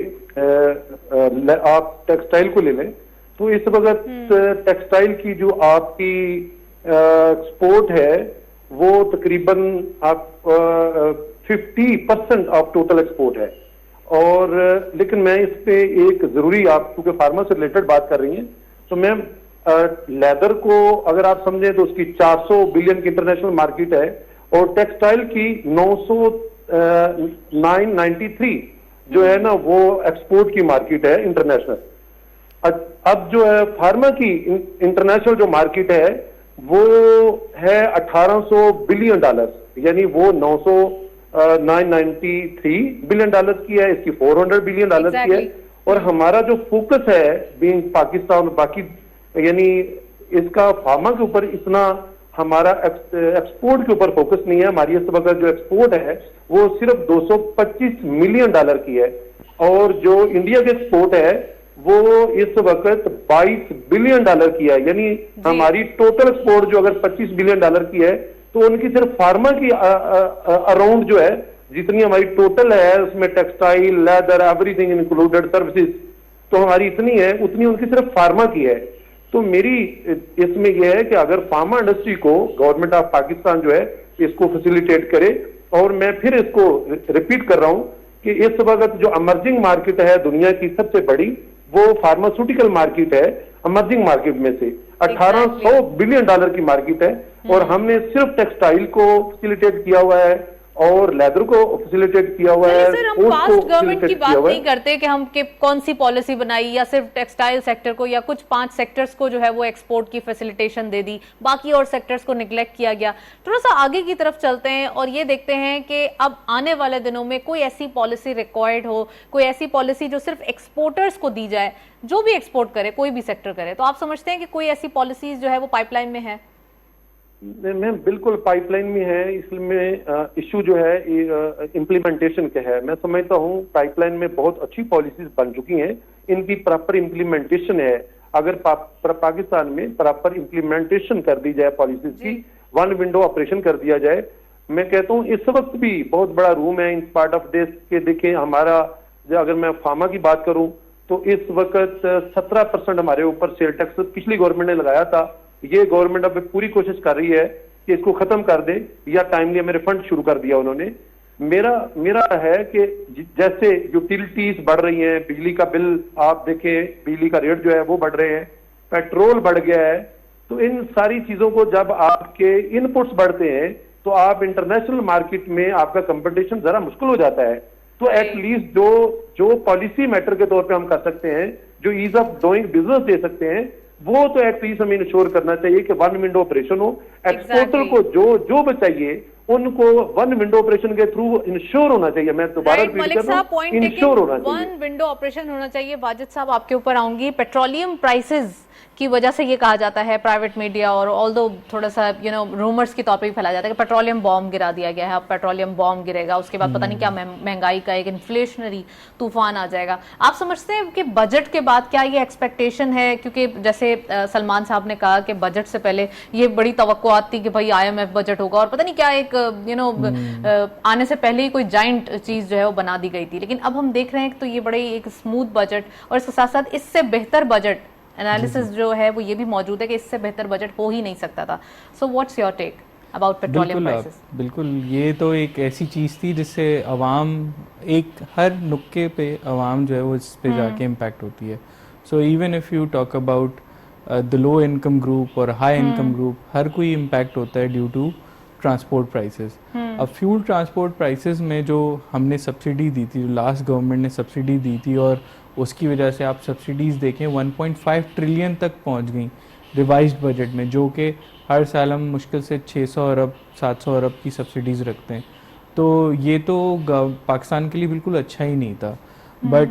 आप टेक्सटाइल को ले लें तो इस वक्त टेक्सटाइल की जो आपकी एक्सपोर्ट है वो तकरीबन आप 50% ऑफ टोटल एक्सपोर्ट है। और लेकिन मैं इस पे एक जरूरी, आप क्योंकि फार्मा से रिलेटेड बात कर रही हैं, तो मैम लेदर को अगर आप समझें तो उसकी 400 बिलियन की इंटरनेशनल मार्केट है और टेक्सटाइल की 993 जो है ना वो एक्सपोर्ट की मार्केट है इंटरनेशनल। अब जो है फार्मा की इंटरनेशनल जो मार्केट है वो है 1800 बिलियन डॉलर, यानी वो 993 बिलियन डॉलर की है, इसकी 400 बिलियन डॉलर की है। और हमारा जो फोकस है बीइंग पाकिस्तान, बाकी यानी इसका फार्मा के ऊपर इतना हमारा एक्सपोर्ट के ऊपर फोकस नहीं है। हमारी इस वक्त जो एक्सपोर्ट है वो सिर्फ 225 मिलियन डॉलर की है और जो इंडिया के एक्सपोर्ट है वो इस वक्त 22 बिलियन डॉलर की है। यानी हमारी टोटल एक्सपोर्ट जो अगर 25 बिलियन डॉलर की है तो उनकी सिर्फ फार्मा की अराउंड जो है, जितनी हमारी टोटल है उसमें textile, leather, everything included, services, तो हमारी इतनी है, उतनी उनकी सिर्फ फार्मा की है। तो मेरी इसमें यह है कि अगर फार्मा इंडस्ट्री को गवर्नमेंट ऑफ पाकिस्तान जो है इसको फैसिलिटेट करे, और मैं फिर इसको रिपीट कर रहा हूं कि इस वक्त जो अमर्जिंग मार्केट है दुनिया की सबसे बड़ी वो फार्मास्यूटिकल मार्केट है। अमर्जिंग मार्केट में से 1800 बिलियन डॉलर की मार्केट है और हमने सिर्फ टेक्सटाइल को फैसिलिटेट किया हुआ है और लेदर को फैसिलिटेट किया हुआ है। सर, हम पास्ट गवर्नमेंट की बात नहीं करते कि हम कौन सी पॉलिसी बनाई या सिर्फ टेक्सटाइल सेक्टर को या कुछ 5 सेक्टर्स को जो है वो एक्सपोर्ट की फैसिलिटेशन दे दी, बाकी और सेक्टर्स को निग्लेक्ट किया गया। थोड़ा सा आगे की तरफ चलते हैं और ये देखते हैं कि अब आने वाले दिनों में कोई ऐसी पॉलिसी रिक्वायर्ड हो, कोई ऐसी पॉलिसी जो सिर्फ एक्सपोर्टर्स को दी जाए, जो भी एक्सपोर्ट करे, कोई भी सेक्टर करे, तो आप समझते हैं कि कोई ऐसी पॉलिसीज जो है वो पाइपलाइन में है? मैम बिल्कुल पाइपलाइन में है। इसमें इशू जो है इम्प्लीमेंटेशन का है। मैं समझता हूँ पाइपलाइन में बहुत अच्छी पॉलिसीज बन चुकी हैं, इनकी प्रॉपर इम्प्लीमेंटेशन है। अगर पाकिस्तान में प्रॉपर इम्प्लीमेंटेशन कर दी जाए पॉलिसीज की, वन विंडो ऑपरेशन कर दिया जाए, मैं कहता हूँ इस वक्त भी बहुत बड़ा रूम है इन पार्ट ऑफ देश के। देखें हमारा, अगर मैं फार्मा की बात करूं तो इस वक्त 17% हमारे ऊपर सेल टैक्स पिछली गवर्नमेंट ने लगाया था। ये गवर्नमेंट अब पूरी कोशिश कर रही है कि इसको खत्म कर दे या टाइमली हमें रिफंड शुरू कर दिया उन्होंने। मेरा है कि जैसे यूटिलिटीज बढ़ रही हैं, बिजली का बिल आप देखें, बिजली का रेट जो है वो बढ़ रहे हैं, पेट्रोल बढ़ गया है, तो इन सारी चीजों को जब आपके इनपुट्स बढ़ते हैं तो आप इंटरनेशनल मार्केट में आपका कंपटीशन जरा मुश्किल हो जाता है। तो एटलीस्ट जो पॉलिसी मैटर के तौर पे हम कर सकते हैं, जो ईज ऑफ डूइंग बिजनेस दे सकते हैं, वो तो एटलीस्ट हमें इंश्योर करना चाहिए कि वन विंडो ऑपरेशन हो। एक्सपोर्टर को जो बचाइए उनको वन विंडो ऑपरेशन के थ्रू इंश्योर होना चाहिए। मैं दोबारा रिपीट कर रहा हूं, इंश्योर होना चाहिए, वन विंडो ऑपरेशन होना चाहिए। वाजिद साहब आपके ऊपर आऊंगी। पेट्रोलियम प्राइसेस की वजह से ये कहा जाता है प्राइवेट मीडिया और ऑल्दो थोड़ा सा रूमर्स के तौर पे भी फैलाया जाता है कि पेट्रोलियम बॉम्ब गिरा दिया गया है, अब पेट्रोलियम बॉम्ब गिरेगा, उसके बाद पता नहीं क्या महंगाई का एक इन्फ्लेशनरी तूफान आ जाएगा। आप समझते हैं कि बजट के बाद क्या ये एक्सपेक्टेशन है? क्योंकि जैसे सलमान साहब ने कहा कि बजट से पहले ये बड़ी तवक्कुआत थी कि भाई IMF बजट होगा और पता नहीं क्या एक आने से पहले ही कोई जाइंट चीज जो है वो बना दी गई थी, लेकिन अब हम देख रहे हैं कि तो ये बड़े एक स्मूथ बजट और इसके साथ साथ इससे बेहतर बजट एनालिसिस जो है वो ये भी मौजूद है कि इससे बेहतर बजट हो ही नहीं सकता था। So what's your take about petroleum prices? बिल्कुल, ये तो एक ऐसी चीज़ थी जिससे अवाम, एक हर नुक्के पे अवाम जो है वो इस पे जाके इम्पैक्ट होती है। So even if you talk about the low income group और हाई इनकम ग्रुप, हर कोई इम्पैक्ट होता है ड्यू टू ट्रांसपोर्ट प्राइसेस। अब फ्यूल ट्रांसपोर्ट प्राइसेस में जो हमने सब्सिडी दी थी, जो लास्ट गवर्नमेंट ने सब्सिडी दी थी, और उसकी वजह से आप सब्सिडीज़ देखें 1.5 ट्रिलियन तक पहुंच गई रिवाइज्ड बजट में, जो कि हर साल हम मुश्किल से 600 अरब 700 अरब की सब्सिडीज़ रखते हैं। तो ये तो पाकिस्तान के लिए बिल्कुल अच्छा ही नहीं था। बट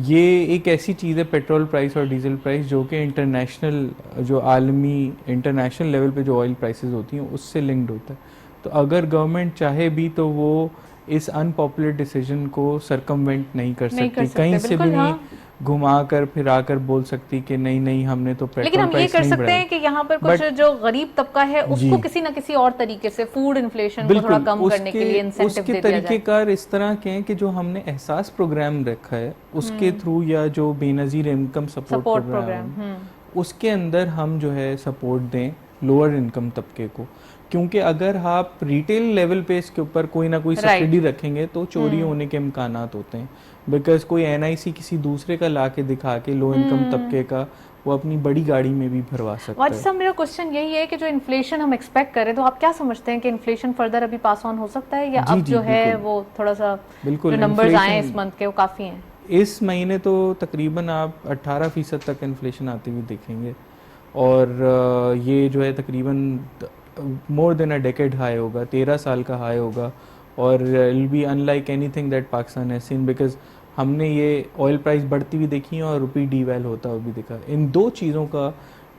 ये एक ऐसी चीज़ है, पेट्रोल प्राइस और डीजल प्राइस, जो कि इंटरनेशनल, जो आलमी इंटरनेशनल लेवल पे जो ऑयल प्राइसेस होती हैं उससे लिंक्ड होता है। तो अगर गवर्नमेंट चाहे भी तो वो इस अनपॉपुलर डिसीजन को सरकमवेंट नहीं कर नहीं कर सकती, सकते, कहीं से भी बिल्कुल, नहीं हाँ। घुमा कर फिर आकर बोल सकती कि नहीं नहीं हमने तो लेकिन पेट्रोल हम ये प्राइस कर नहीं सकते बढ़ाई। हैं कि यहाँ पर कुछ But- जो गरीब तबका है उसको जी। किसी ना किसी और तरीके से फूड इन्फ्लेशन को थोड़ा कम करने के लिए इंसेंटिव उसके दे दिया जाए। तरीकेकार इस तरह के हैं कि जो हमने एहसास प्रोग्राम रखा है उसके थ्रू, या जो Benazir income support support program program. उसके अंदर हम जो है सपोर्ट दें लोअर इनकम तबके को, क्योंकि अगर आप रिटेल लेवल पे इसके ऊपर कोई ना कोई Right. सब्सिडी रखेंगे तो चोरी होने के इम्कानात होते हैं, बिकॉज कोई एनआईसी किसी दूसरे का ला के दिखा के लो इनकम तबके का वो अपनी बड़ी गाड़ी में भी भरवा सकता वाजिद है। साहब, मेरा क्वेश्चन यही है कि जो इन्फ्लेशन हम एक्सपेक्ट करें, तो आप क्या समझते हैं कि इन्फ्लेशन फर्दर अभी पास ऑन हो सकता है, या जी, अब जी, जो है बिल्कुल। वो थोड़ा सा बिल्कुल, जो नंबर्स आए inflation- इस मंथ के वो काफी हैं? इस महीने तो तकरीबन आप 18% तक इन्फ्लेशन आती हुई देखेंगे, और ये जो है तकरीबन more than a decade high होगा, 13 साल का हाई होगा, और it'll be unlike anything that Pakistan has seen, because हमने ये ऑयल प्राइस बढ़ती हुई देखी है और रुपी डीवैल होता हुआ भी देखा। इन दो चीज़ों का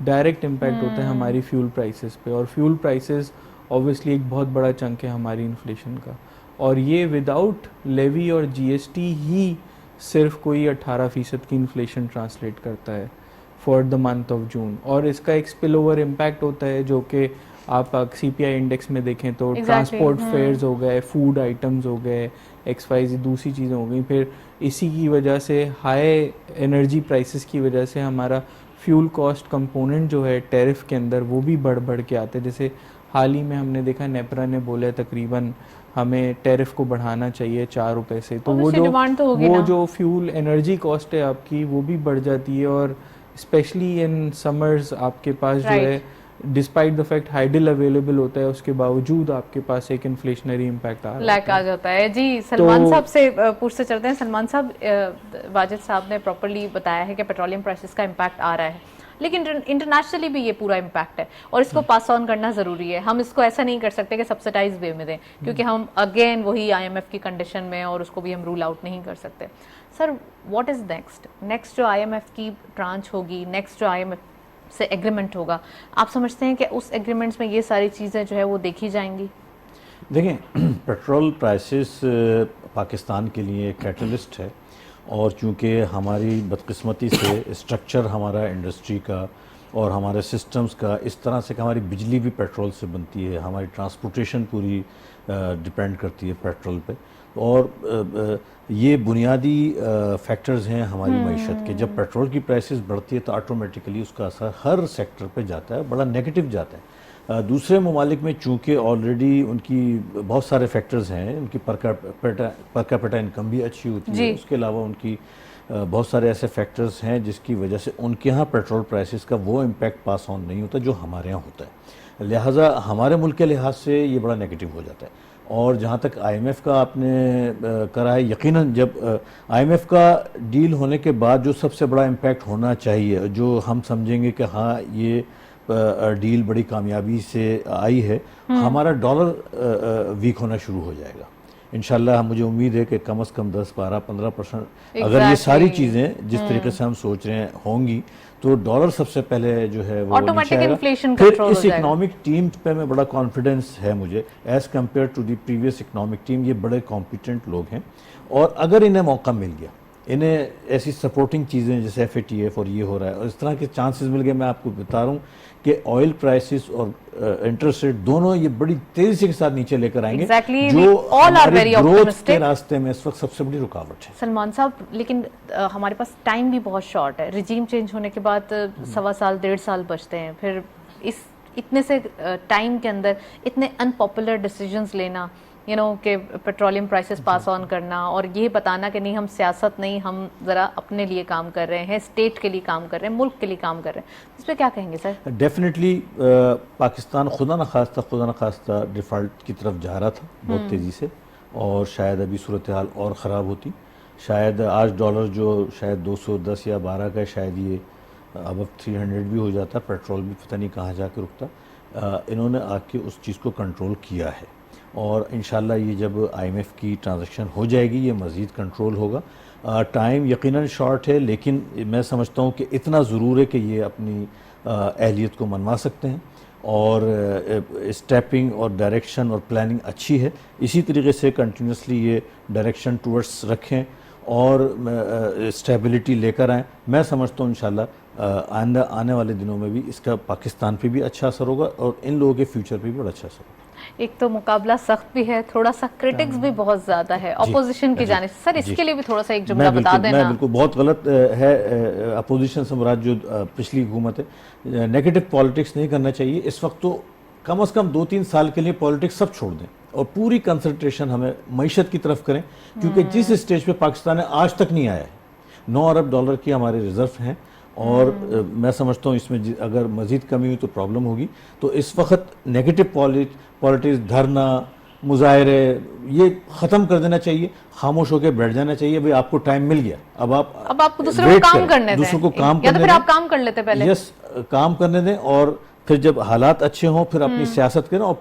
डायरेक्ट इम्पैक्ट होता है हमारी फ्यूल प्राइसेस पे, और फ्यूल प्राइसेस ऑब्वियसली एक बहुत बड़ा चंक है हमारी इन्फ्लेशन का, और ये विदाउट लेवी और जीएसटी ही सिर्फ कोई 18% की इन्फ्लेशन ट्रांसलेट करता है for the month of June, और इसका एक स्पिल ओवर इम्पैक्ट होता है जो कि आप सीपीआई इंडेक्स में देखें तो Exactly, ट्रांसपोर्ट फेयर्स हो गए, फूड आइटम्स हो गए, XYZ दूसरी चीज़ें हो गई, फिर इसी की वजह से हाई एनर्जी प्राइसेस की वजह से हमारा फ्यूल कॉस्ट कंपोनेंट जो है टैरिफ के अंदर वो भी बढ़ बढ़ के आते हैं। जैसे हाल ही में हमने देखा नेपरा ने बोला तकरीबन हमें टैरिफ को बढ़ाना चाहिए 4 रुपए से, तो वो Obviously demand तो होगी वो ना। जो फ्यूल एनर्जी कॉस्ट है आपकी वो भी बढ़ जाती है, और स्पेशली इन समर्स आपके पास जो है despite the fact hydel available होता है उसके बावजूद आपके पास एक इन्फ्लेशनरी इम्पैक्ट आ रहा लैक आ है। जाता है। जी, सलमान तो- साहब से पूछते चलते हैं। सलमान साहब, वाजिद साहब ने प्रॉपर्ली बताया है कि पेट्रोलियम प्राइसेस का इम्पैक्ट आ रहा है, लेकिन इंटरनेशनली भी ये पूरा इम्पैक्ट है और इसको पास ऑन करना जरूरी है। हम इसको ऐसा नहीं कर सकते कि सब्सिडाइज वे में दें, क्योंकि हम अगेन वही IMF की कंडीशन में, और उसको भी हम रूल आउट नहीं कर सकते। सर, व्हाट इज नेक्स्ट जो IMF की ट्रांच होगी, नेक्स्ट जो IMF से एग्रीमेंट होगा, आप समझते हैं कि उस एग्रीमेंट्स में ये सारी चीज़ें जो है वो देखी जाएंगी? देखें, पेट्रोल प्राइसेस पाकिस्तान के लिए कैटलिस्ट है, और चूँकि हमारी बदकिस्मती से स्ट्रक्चर हमारा इंडस्ट्री का और हमारे सिस्टम्स का इस तरह से कि हमारी बिजली भी पेट्रोल से बनती है, हमारी ट्रांसपोर्टेशन पूरी डिपेंड करती है पेट्रोल पे, और ये बुनियादी फैक्टर्स हैं हमारी मईशत के। जब पेट्रोल की प्राइसेस बढ़ती है तो ऑटोमेटिकली उसका असर हर सेक्टर पे जाता है, बड़ा नेगेटिव जाता है। दूसरे ममालिक में चूँकि ऑलरेडी उनकी बहुत सारे फैक्टर्स हैं, उनकी पर कैपिटा इनकम भी अच्छी होती है, उसके अलावा उनकी बहुत सारे ऐसे फैक्टर्स हैं जिसकी वजह से उनके यहाँ पेट्रोल प्राइसेस का वो इम्पैक्ट पास ऑन नहीं होता जो हमारे यहाँ होता है। लिहाजा हमारे मुल्क के लिहाज से ये बड़ा नेगेटिव हो जाता है। और जहाँ तक IMF का आपने करा है, यकीनन जब IMF का डील होने के बाद जो सबसे बड़ा इम्पैक्ट होना चाहिए, जो हम समझेंगे कि हाँ ये डील बड़ी कामयाबी से आई है, हमारा डॉलर वीक होना शुरू हो जाएगा इंशाल्लाह। मुझे उम्मीद है कि कम से कम 10, 12, 15% अगर ये सारी चीज़ें जिस तरीके से हम सोच रहे हैं होंगी, तो डॉलर सबसे पहले जो है वो ऑटोमेटिक इन्फ्लेशन फिर कंट्रोल हो इस जाएगा। इकोनॉमिक टीम पे में बड़ा कॉन्फिडेंस है मुझे, as compare to the previous economic team. ये बड़े कॉम्पिटेंट लोग हैं, और अगर इन्हें मौका मिल गया, इन्हें ऐसी सपोर्टिंग चीज़ें जैसे FATF और ये हो रहा है और इस तरह के चांसेस मिल गए, मैं आपको बता रहा हूँ कि ऑयल प्राइसेस और इंटरेस्ट रेट दोनों ये बड़ी तेजी के साथ नीचे लेकर आएंगे। Exactly, जो we all are very growth optimistic. के रास्ते में इस वक्त सबसे बड़ी रुकावट है। सलमान साहब, लेकिन हमारे पास टाइम भी बहुत शॉर्ट है। रिजीम चेंज होने के बाद 1.25 साल 1.5 साल बचते हैं, फिर इस इतने से टाइम के अंदर इतने अनपॉपुलर डिसीजंस लेना, कि पेट्रोलियम प्राइसेस पास ऑन करना और ये बताना कि नहीं हम सियासत नहीं, हम ज़रा अपने लिए काम कर रहे हैं, स्टेट के लिए काम कर रहे हैं, मुल्क के लिए काम कर रहे हैं, इस पर क्या कहेंगे सर? डेफिनेटली पाकिस्तान खुदा न खास्ता डिफ़ॉल्ट की तरफ जा रहा था बहुत तेज़ी से, और शायद अभी सूरत हाल और ख़राब होती। शायद आज डॉलर जो शायद 210 या 12 का, शायद ये अब 300 भी हो जाता, पेट्रोल भी पता नहीं कहाँ जाके रुकता। इन्होंने आके उस चीज़ को कंट्रोल किया है, और इंशाल्लाह ये जब IMF की ट्रांजैक्शन हो जाएगी ये मज़ीद कंट्रोल होगा। टाइम यकीनन शॉर्ट है, लेकिन मैं समझता हूँ कि इतना ज़रूर है कि ये अपनी अहलियत को मनवा सकते हैं, और स्टेपिंग और डायरेक्शन और प्लानिंग अच्छी है। इसी तरीके से कंटिन्यूसली ये डायरेक्शन टूवर्ड्स रखें और स्टेबिलिटी लेकर आएँ। मैं समझता हूँ इंशाल्लाह आने वाले दिनों में भी इसका पाकिस्तान पे भी अच्छा असर होगा और इन लोगों के फ्यूचर पे भी बड़ा अच्छा असर होगा। एक तो मुकाबला सख्त भी है, थोड़ा सा क्रिटिक्स भी बहुत ज्यादा है ऑपोजिशन की जाने से। सर इसके लिए भी थोड़ा सा एक जुमला बता देना। मैं बिल्कुल बहुत गलत है अपोजिशन से मुराद जो पिछली हुकूमत है। नेगेटिव पॉलिटिक्स नहीं करना चाहिए इस वक्त। तो कम से कम 2-3 साल के लिए पॉलिटिक्स सब छोड़ दें और पूरी कंसंट्रेशन हमें मईशत की तरफ करें, क्योंकि जिस स्टेज पे पाकिस्तान है आज तक नहीं आया है। 9 अरब डॉलर की हमारे रिजर्व हैं और मैं समझता हूँ इसमें अगर मजीद कमी हुई तो प्रॉब्लम होगी। तो इस वक्त नेगेटिव पॉलिटिक्स, धरना, मुजाहरे ये ख़त्म कर देना चाहिए। खामोश होकर बैठ जाना चाहिए, भाई आपको टाइम मिल गया, अब आपको दूसरों को काम करने दें, दूसरों को काम या तो करने फिर दें। आप काम कर लेते पहले। यस, काम करने दें और फिर जब हालात अच्छे हों फिर अपनी सियासत करें और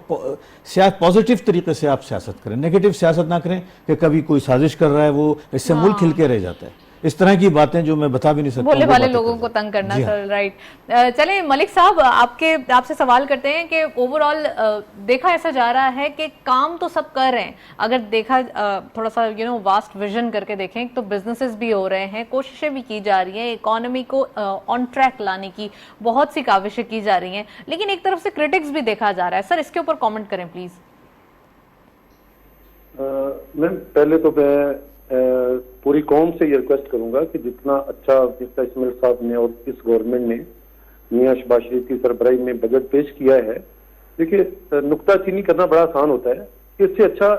पॉजिटिव तरीके से आप सियासत करें। नेगेटिव सियासत ना करें कि कभी कोई साजिश कर रहा है, वो इससे मुल्क खिल के रह जाता है। इस तरह की बातें जो मैं बता भी नहीं सकता, बोलने वाले लोगों को तंग करना। Sir right. चलें मलिक साहब, आपसे सवाल करते हैं कि ओवरऑल देखा ऐसा जा रहा है कि काम तो सब कर रहे हैं। अगर देखा थोड़ा सा वास्ट विजन करके देखें तो बिजनेसेस भी हो रहे हैं, कोशिशें भी की जा रही हैं, इकोनॉमी को ऑन ट्रैक लाने की बहुत सी काविशें की जा रही हैं, लेकिन एक तरफ से क्रिटिक्स भी देखा जा रहा है। सर इसके ऊपर कॉमेंट करें प्लीज। मैम पहले तो मैं पूरी कौम से ये रिक्वेस्ट करूंगा कि जितना अच्छा मिस्टर इस्माइल साहब ने और इस गवर्नमेंट ने मियां शहबाज शरीफ की सरबराही में बजट पेश किया है, देखिए नुक्ताचीनी करना बड़ा आसान होता है। इससे अच्छा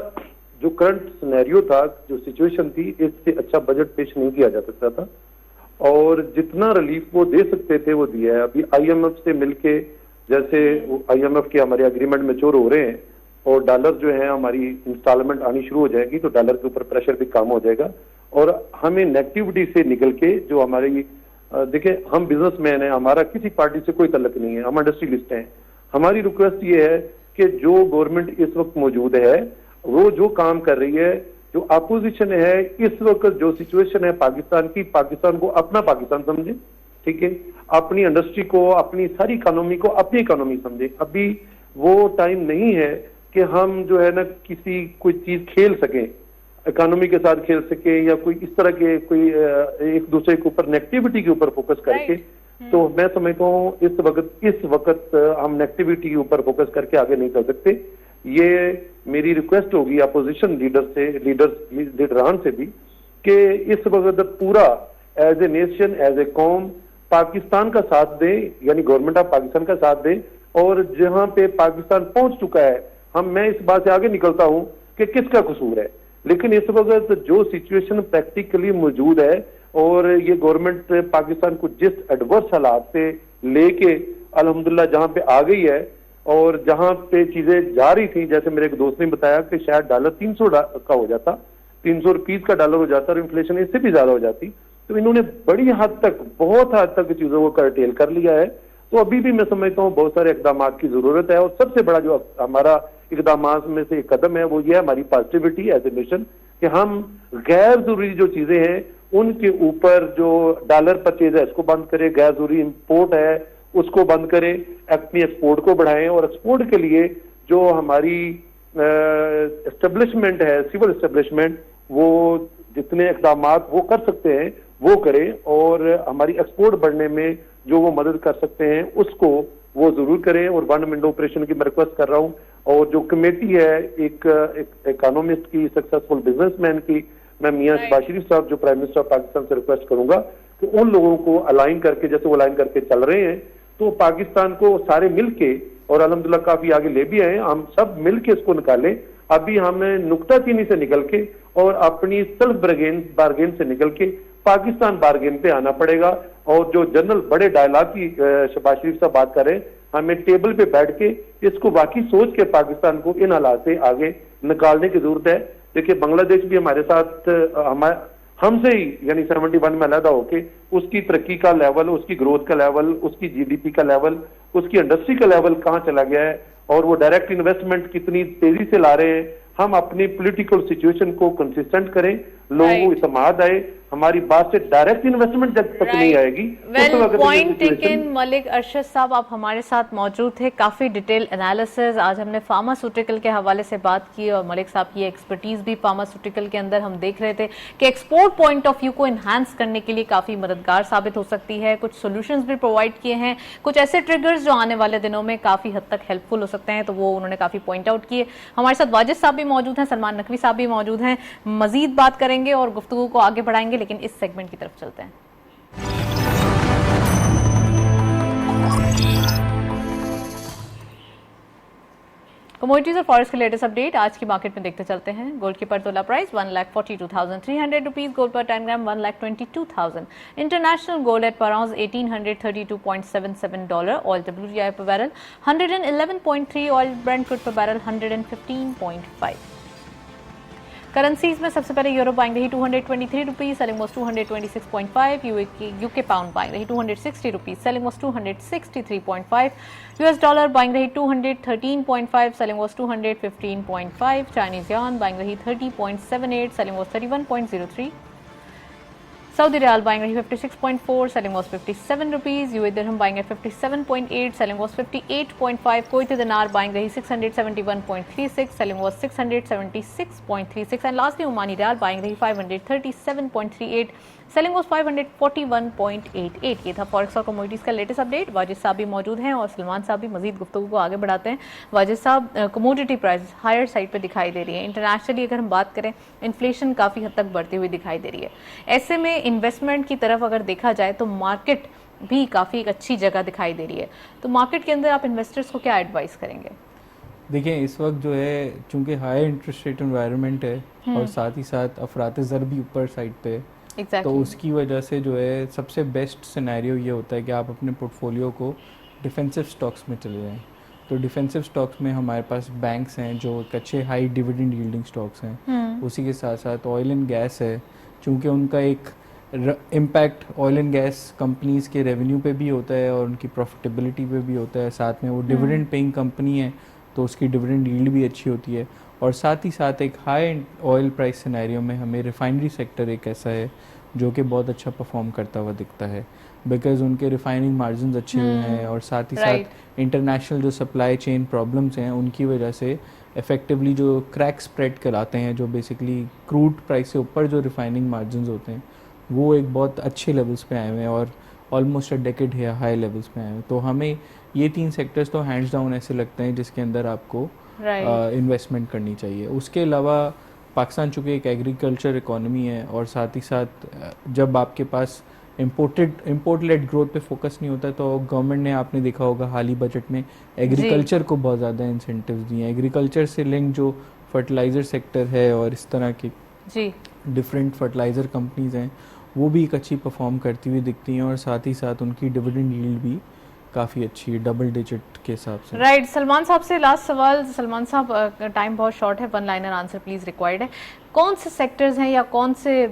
जो करंट सिनेरियो था, जो सिचुएशन थी, इससे अच्छा बजट पेश नहीं किया जा सकता था और जितना रिलीफ वो दे सकते थे वो दिया है। अभी IMF से मिलके जैसे IMF के हमारे एग्रीमेंट मैच्योर हो रहे हैं और डॉलर जो है हमारी इंस्टॉलमेंट आनी शुरू हो जाएगी तो डॉलर के ऊपर प्रेशर भी कम हो जाएगा और हमें नेगेटिविटी से निकल के जो हमारी देखिए हम बिजनेसमैन हैं, हमारा किसी पार्टी से कोई तल्लक नहीं है, हम इंडस्ट्रियलिस्ट हैं। हमारी रिक्वेस्ट ये है कि जो गवर्नमेंट इस वक्त मौजूद है वो जो काम कर रही है, जो अपोजिशन है इस वक्त जो सिचुएशन है पाकिस्तान की, पाकिस्तान को अपना पाकिस्तान समझे, ठीक है, अपनी इंडस्ट्री को, अपनी सारी इकोनॉमी को अपनी इकोनॉमी समझे। अभी वो टाइम नहीं है कि हम जो है ना किसी कोई चीज खेल सके, इकोनॉमी के साथ खेल सके या कोई इस तरह के कोई एक दूसरे के ऊपर नेगेटिविटी के ऊपर फोकस करके। तो मैं समझता हूँ इस वक्त हम नेगेटिविटी के ऊपर फोकस करके आगे नहीं चल सकते। ये मेरी रिक्वेस्ट होगी अपोजिशन लीडरान से भी कि इस वक्त पूरा as a nation, as a कौम पाकिस्तान का साथ दे, यानी गवर्नमेंट ऑफ पाकिस्तान का साथ दे और जहां पे पाकिस्तान पहुंच चुका है मैं इस बात से आगे निकलता हूं कि किसका कसूर है, लेकिन इस वक्त जो सिचुएशन प्रैक्टिकली मौजूद है और ये गवर्नमेंट पाकिस्तान को जिस एडवर्स हालात से लेके अल्हम्दुलिल्लाह जहां पे आ गई है और जहां पे चीजें जा रही थी, जैसे मेरे एक दोस्त ने बताया कि शायद डॉलर 300 का हो जाता, 300 रुपीज का डॉलर हो जाता और इन्फ्लेशन इससे भी ज्यादा हो जाती, तो इन्होंने बड़ी हद तक, बहुत हद तक चीजों को करटेल कर लिया है। तो अभी भी मैं समझता हूँ बहुत सारे इकदाम की जरूरत है और सबसे बड़ा जो हमारा इकदाम में से एक कदम है वो ये है हमारी पॉजिटिविटी एज ए नेशन, कि हम गैर जरूरी जो चीजें हैं उनके ऊपर जो डॉलर परचेज है इसको बंद करें, गैर जरूरी इंपोर्ट है उसको बंद करें, अपनी एक्सपोर्ट को बढ़ाएं और एक्सपोर्ट के लिए जो हमारी एस्टेब्लिशमेंट है, सिविल एस्टेब्लिशमेंट, वो जितने इकदाम वो कर सकते हैं वो करें और हमारी एक्सपोर्ट बढ़ने में जो वो मदद कर सकते हैं उसको वो जरूर करें। और वन विंडो ऑपरेशन की मैं रिक्वेस्ट कर रहा हूं और जो कमेटी है एक इकोनॉमिस्ट की, सक्सेसफुल बिजनेसमैन की, मैं मियां शहबाज शरीफ साहब जो प्राइम मिनिस्टर ऑफ पाकिस्तान से रिक्वेस्ट करूंगा कि उन लोगों को अलाइन करके, जैसे वो अलाइन करके चल रहे हैं, तो पाकिस्तान को सारे मिलके और अल्हम्दुलिल्लाह काफी आगे ले भी आए, हम सब मिलके इसको निकालें। अभी हमें नुक्ताचीनी से निकल के और अपनी सेल्फ बार्गेन से निकल के पाकिस्तान बार्गेन पे आना पड़ेगा। और जो जनरल बड़े डायलॉग की शहबाज शरीफ साहब बात कर रहे हैं, हमें टेबल पे बैठ के इसको बाकी सोच के पाकिस्तान को इन हालात से आगे निकालने की जरूरत है। देखिए बांग्लादेश भी हमारे साथ हमसे ही यानी 71 में अलहदा होके उसकी तरक्की का लेवल, उसकी ग्रोथ का लेवल, उसकी GDP का लेवल, उसकी इंडस्ट्री का लेवल कहाँ चला गया है और वो डायरेक्ट इन्वेस्टमेंट कितनी तेजी से ला रहे हैं। हम अपनी पॉलिटिकल सिचुएशन को कंसिस्टेंट करें, लोगों को इत्मीनान आए हमारी बात से डायरेक्ट इन्वेस्टमेंट जब तक नहीं आएगी वेल उस वक्त ये point situation- taken Malik Arshad साहब, आप हमारे साथ मौजूद थे, काफी डिटेल एनालिसिस। आज हमने फार्मास्यूटिकल के हवाले से बात की और मलिक साहब की एक्सपर्टीज भी फार्मास्यूटिकल के अंदर हम देख रहे थे कि एक्सपोर्ट पॉइंट ऑफ व्यू को एनहांस करने के लिए काफी मददगार साबित हो सकती है। कुछ सोल्यूशंस भी प्रोवाइड किए हैं, कुछ ऐसे ट्रिगर्स जो आने वाले दिनों में काफी हद तक हेल्पफुल हो सकते हैं, तो वो उन्होंने काफी पॉइंट आउट किए। हमारे साथ वाजिद साहब भी मौजूद हैं, सलमान नकवी साहब भी मौजूद हैं, मजीद बात करेंगे और गुफ्तगू को आगे बढ़ाएंगे, लेकिन इस सेगमेंट की तरफ चलते हैं। कमोडिटीज और फॉरेक्स के लेटेस्ट अपडेट आज की मार्केट में देखते चलते हैं। गोल्ड की पर तोला price 1,42,300 rupees, gold per 10 gram 1,22,000। International gold at per ounce $1,832.77, oil WTI per barrel 111.3, oil Brent crude per barrel 115.5। Currencies में सबसे पहले यूरो बाइंग रही 223 rupees, selling was 226.5। UK pound buying रही 260 rupees, selling was 263.5। US dollar buying रही 213.5, selling was 215.5। Chinese yuan buying रही 30.78, selling was 31.03। Saudi riyal buying रही 56.4, selling was 57 rupees. UAE dirham buying at 57.8, selling was 58.5। Kuwaiti dinar buying रही 671.36, selling was 676.36। And lastly Omani riyal buying रही 537.38, सेलिंग वाज 541.88। ये था फॉरेक्स और कमोडिटीज का लेटेस्ट अपडेट। वाजिद साहब भी मौजूद हैं और सलमान साहब भी। मजीद गुफ्तगू को आगे बढ़ाते हैं। वाजिद साहब, कमोडिटी प्राइस हायर साइड पे दिखाई दे रही है। इंटरनेशनली अगर हम बात करें, इन्फ्लेशन काफ़ी हद तक बढ़ती हुई दिखाई दे रही है। ऐसे में इन्वेस्टमेंट की तरफ अगर देखा जाए तो मार्केट भी काफ़ी एक अच्छी जगह दिखाई दे रही है, तो मार्केट के अंदर आप इन्वेस्टर्स को क्या एडवाइस करेंगे? देखिए, इस वक्त जो है चूंकि हाई इंटरेस्ट रेट एनवायरनमेंट है और साथ ही साथ अफरात ज़र भी ऊपर साइड पे है, तो उसकी वजह से जो है सबसे बेस्ट सिनेरियो ये होता है कि आप अपने पोर्टफोलियो को डिफेंसिव स्टॉक्स में चले जाएं। तो डिफेंसिव स्टॉक्स में हमारे पास बैंक्स हैं जो एक अच्छे हाई डिविडेंड यील्डिंग स्टॉक्स हैं। उसी के साथ साथ ऑयल एंड गैस है, चूँकि उनका एक impact oil and gas companies के रेवेन्यू पे भी होता है और उनकी प्रॉफिटेबिलिटी पे भी होता है। साथ में वो डिविडेंड पेइंग कंपनी है तो उसकी डिविडेंड यील्ड भी अच्छी होती है। और साथ ही साथ एक हाई ऑयल प्राइस सिनेरियो में हमें रिफाइनरी सेक्टर एक ऐसा है जो कि बहुत अच्छा परफॉर्म करता हुआ दिखता है, बिकॉज उनके रिफाइनिंग मार्जिन अच्छे हुए हैं और साथ ही साथ इंटरनेशनल जो सप्लाई चेन प्रॉब्लम्स हैं उनकी वजह से इफ़ेक्टिवली जो क्रैक स्प्रेड कराते हैं, जो बेसिकली क्रूड प्राइस से ऊपर जो रिफाइनिंग मार्जिन होते हैं, वो एक बहुत अच्छे लेवल्स पे आए हुए हैं और ऑलमोस्ट अ डेकेड है हाई लेवल्स पे आए हुए हैं। तो हमें ये 3 सेक्टर्स तो हैंड्स डाउन ऐसे लगते हैं जिसके अंदर आपको इन्वेस्टमेंट करनी चाहिए। उसके अलावा पाकिस्तान चूँकि एक एग्रीकल्चर इकोनॉमी है और साथ ही साथ जब आपके पास इम्पोर्ट लेड ग्रोथ पे फोकस नहीं होता, तो गवर्नमेंट ने, आपने देखा होगा हाल ही बजट में एग्रीकल्चर को बहुत ज़्यादा इंसेंटिव्स दिए हैं। एग्रीकल्चर से लिंक जो फर्टिलाइज़र सेक्टर है और इस तरह की डिफरेंट फर्टिलाइज़र कंपनीज़ हैं, वो भी एक अच्छी परफॉर्म करती हुई दिखती हैं और साथ ही साथ उनकी डिविडेंड यील्ड भी काफ़ी अच्छी है, डबल डिजिट के हिसाब से। राइट। सलमान साहब से लास्ट सवाल। सलमान साहब, टाइम बहुत शॉर्ट है, 1 लाइनर आंसर प्लीज रिक्वायर्ड है। कौन से सेक्टर्स हैं या कौन से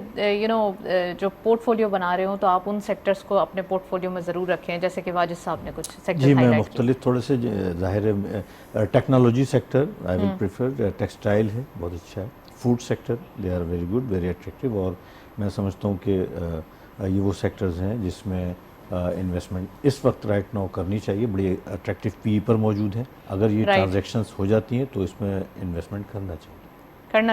जो पोर्टफोलियो बना रहे हो तो आप उन सेक्टर्स को अपने पोर्टफोलियो में ज़रूर रखें, जैसे कि वाजिद साहब ने कुछ सेक्टर जी, मैं हाईलाइट मुख्तलिफ थोड़े से जाहिर है technology sector I will prefer, textile है बहुत अच्छा है, food sector they are very good, very attractive, और मैं समझता हूँ कि ये वो सेक्टर्स हैं जिसमें इन्वेस्टमेंट इस वक्त राइट नाउ करनी चाहिए। बड़ी अट्रैक्टिव पी पर मौजूद है, अगर ये ट्रांजैक्शंस हो जाती हैं तो इसमें इन्वेस्टमेंट करना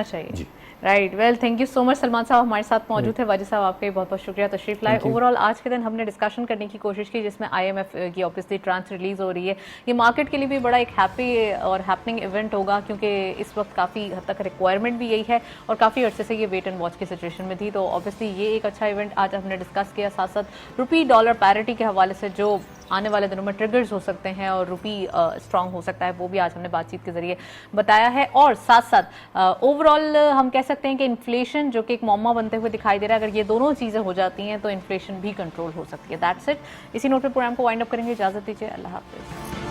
चाहिए जी। Right. Well, thank you so much. Salman साहब हमारे साथ मौजूद है। वाजिद साहब, आपका बहुत बहुत शुक्रिया तशरीफ लाए। ओवरऑल आज के दिन हमने डिस्कशन करने की कोशिश की जिसमें IMF की ऑब्वियसली ट्रांस रिलीज हो रही है। ये मार्केट के लिए भी बड़ा एक हैप्पी और हैपनिंग इवेंट होगा, क्योंकि इस वक्त काफ़ी हद तक रिक्वायरमेंट भी यही है और काफ़ी अर्से से ये वेट एंड वॉच की सिचुएशन में थी। तो ऑब्वियसली ये एक अच्छा इवेंट आज हमने डिस्कस किया। साथ साथ रुपी डॉलर पैरिटी के हवाले से जो आने वाले दिनों में ट्रिगर्स हो सकते हैं और रुपी स्ट्रांग हो सकता है, वो भी आज हमने बातचीत के जरिए बताया है। और साथ साथ ओवरऑल हम कह सकते हैं कि इन्फ्लेशन जो कि एक मौमा बनते हुए दिखाई दे रहा है, अगर ये दोनों चीज़ें हो जाती हैं तो इन्फ्लेशन भी कंट्रोल हो सकती है। That's it. इसी नोट पे प्रोग्राम को वाइंड अप करेंगे। इजाज़त दीजिए। अल्लाह हाफिज़।